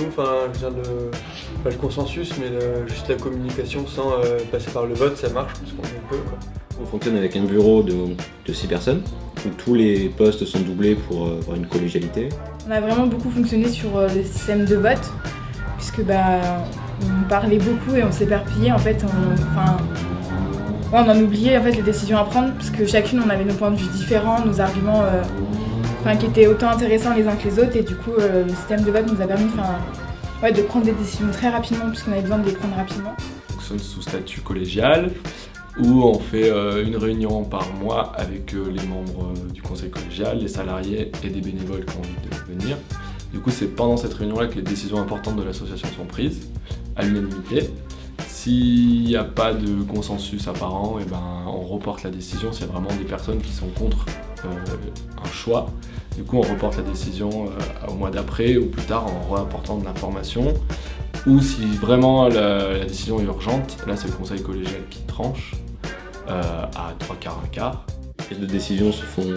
enfin, je veux dire, pas le consensus, mais juste la communication sans passer par le vote, ça marche parce qu'on peut, quoi. On fonctionne avec un bureau de 6 personnes, où tous les postes sont doublés pour avoir une collégialité. On a vraiment beaucoup fonctionné sur le système de vote, puisque on parlait beaucoup et on s'éparpillait en fait. On en oubliait en fait les décisions à prendre, parce que chacune on avait nos points de vue différents, nos arguments qui étaient autant intéressants les uns que les autres, et du coup le système de vote nous a permis de prendre des décisions très rapidement, puisqu'on avait besoin de les prendre rapidement. On fonctionne sous statut collégial, où on fait une réunion par mois avec les membres du conseil collégial, les salariés et des bénévoles qui ont envie de venir. Du coup, c'est pendant cette réunion-là que les décisions importantes de l'association sont prises, à l'unanimité. S'il n'y a pas de consensus apparent, on reporte la décision s'il y a vraiment des personnes qui sont contre un choix. Du coup, on reporte la décision au mois d'après ou plus tard en réapportant de l'information. Ou si vraiment la décision est urgente, là c'est le conseil collégial qui tranche à 3/4, 1/4. Les prises de décision se font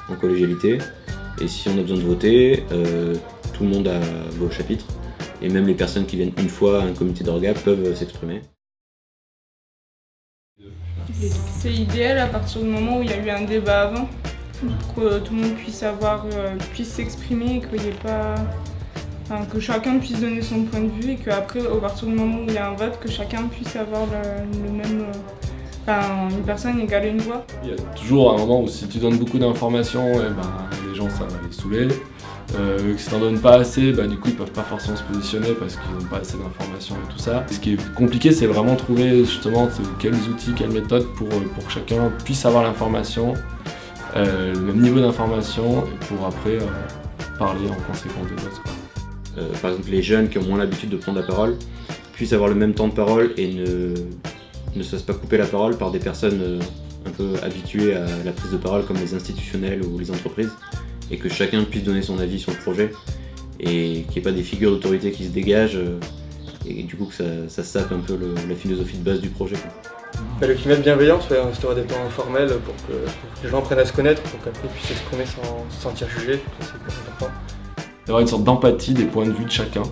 en collégialité, et si on a besoin de voter, tout le monde a voix au chapitre. Et même les personnes qui viennent une fois à un comité d'orga peuvent s'exprimer. C'est idéal à partir du moment où il y a eu un débat avant, pour que tout le monde puisse s'exprimer et qu'il n'y ait pas... que chacun puisse donner son point de vue, et qu'après, à partir du moment où il y a un vote, que chacun puisse avoir le même... une personne égale une voix. Il y a toujours un moment où si tu donnes beaucoup d'informations, les gens ça va les saouler. Si t'en donnes pas assez, du coup ils peuvent pas forcément se positionner parce qu'ils n'ont pas assez d'informations et tout ça. Ce qui est compliqué, c'est vraiment trouver justement quels outils, quelles méthodes pour que chacun puisse avoir l'information, le même niveau d'information, et pour après parler en conséquence des votes. Par exemple, les jeunes qui ont moins l'habitude de prendre la parole puissent avoir le même temps de parole et ne se fassent pas couper la parole par des personnes un peu habituées à la prise de parole comme les institutionnels ou les entreprises, et que chacun puisse donner son avis sur le projet et qu'il n'y ait pas des figures d'autorité qui se dégagent et du coup que ça sape un peu la philosophie de base du projet, quoi. Le climat de bienveillance, instaurer des temps informels pour que les gens apprennent à se connaître, pour qu'après ils puissent s'exprimer sans se sentir jugés, ça c'est hyper important. D'avoir une sorte d'empathie des points de vue de chacun,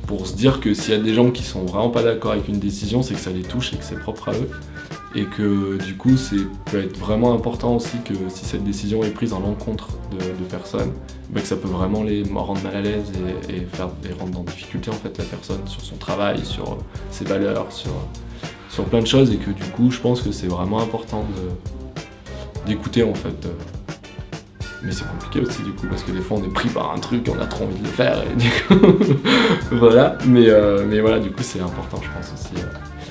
pour se dire que s'il y a des gens qui sont vraiment pas d'accord avec une décision, c'est que ça les touche et que c'est propre à eux. Et que du coup, peut être vraiment important aussi que si cette décision est prise à l'encontre de personnes, que ça peut vraiment les rendre mal à l'aise et rendre en difficulté en fait la personne sur son travail, sur ses valeurs, sur plein de choses. Et que du coup, je pense que c'est vraiment important d'écouter en fait. Mais c'est compliqué aussi du coup, parce que des fois on est pris par un truc, on a trop envie de le faire, et du coup, voilà. Mais voilà, du coup c'est important je pense aussi.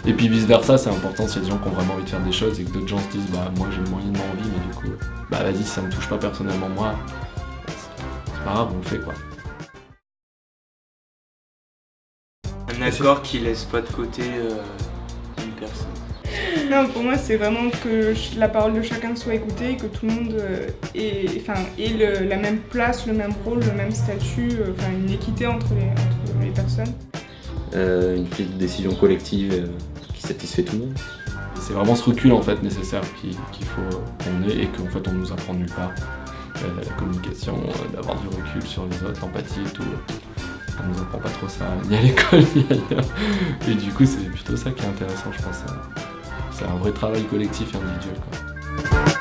Et puis vice versa, c'est important s'il y a des gens qui ont vraiment envie de faire des choses et que d'autres gens se disent moi j'ai moyennement envie, mais du coup, vas-y, si ça me touche pas personnellement moi, c'est pas grave, on le fait quoi. Un accord qui laisse pas de côté une personne. Non, pour moi, c'est vraiment que la parole de chacun soit écoutée et que tout le monde ait la même place, le même rôle, le même statut, une équité entre les personnes. Une prise de décision collective qui satisfait tout le monde. C'est vraiment ce recul en fait nécessaire qu'il faut qu'on ait et qu'en fait on nous apprend nulle part. La communication, d'avoir du recul sur les autres, l'empathie et tout. On nous apprend pas trop ça ni à l'école ni ailleurs. Et du coup c'est plutôt ça qui est intéressant je pense. C'est un vrai travail collectif et individuel, quoi.